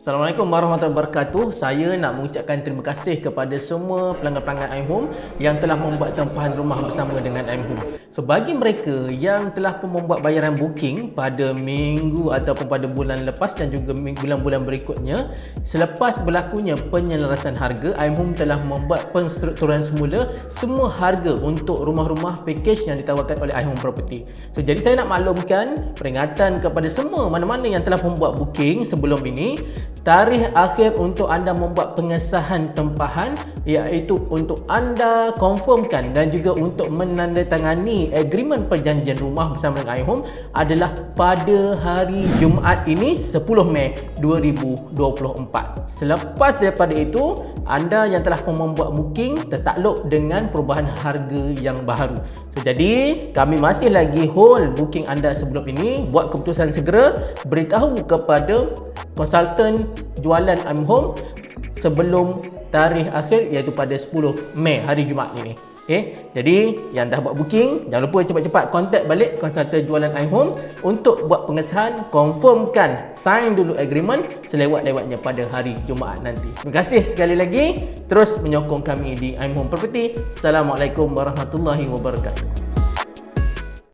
Assalamualaikum warahmatullahi wabarakatuh. Saya nak mengucapkan terima kasih kepada semua pelanggan-pelanggan iHome yang telah membuat tempahan rumah bersama dengan iHome. So, bagi mereka yang telah pun membuat bayaran booking pada minggu ataupun pada bulan lepas dan juga bulan-bulan berikutnya, selepas berlakunya penyelarasan harga, iHome telah membuat penstrukturan semula semua harga untuk rumah-rumah package yang ditawarkan oleh iHome Property. So, jadi saya nak maklumkan peringatan kepada semua mana-mana yang telah membuat booking sebelum ini, tarikh akhir untuk anda membuat pengesahan tempahan iaitu untuk anda confirmkan dan juga untuk menandatangani agreement perjanjian rumah bersama dengan iHome adalah pada hari Jumaat ini 10 Mei 2024. Selepas daripada itu, anda yang telah membuat booking tertakluk dengan perubahan harga yang baru. So, jadi kami masih lagi hold booking anda sebelum ini. Buat keputusan segera, beritahu kepada konsultan jualan iHome sebelum tarikh akhir iaitu pada 10 Mei hari Jumaat ini. Okay? Jadi yang dah buat booking, jangan lupa cepat-cepat contact balik konsultan jualan iHome untuk buat pengesahan, confirmkan, sign dulu agreement selewat-lewatnya pada hari Jumaat nanti. Terima kasih sekali lagi, terus menyokong kami di iHome Property. Assalamualaikum warahmatullahi wabarakatuh.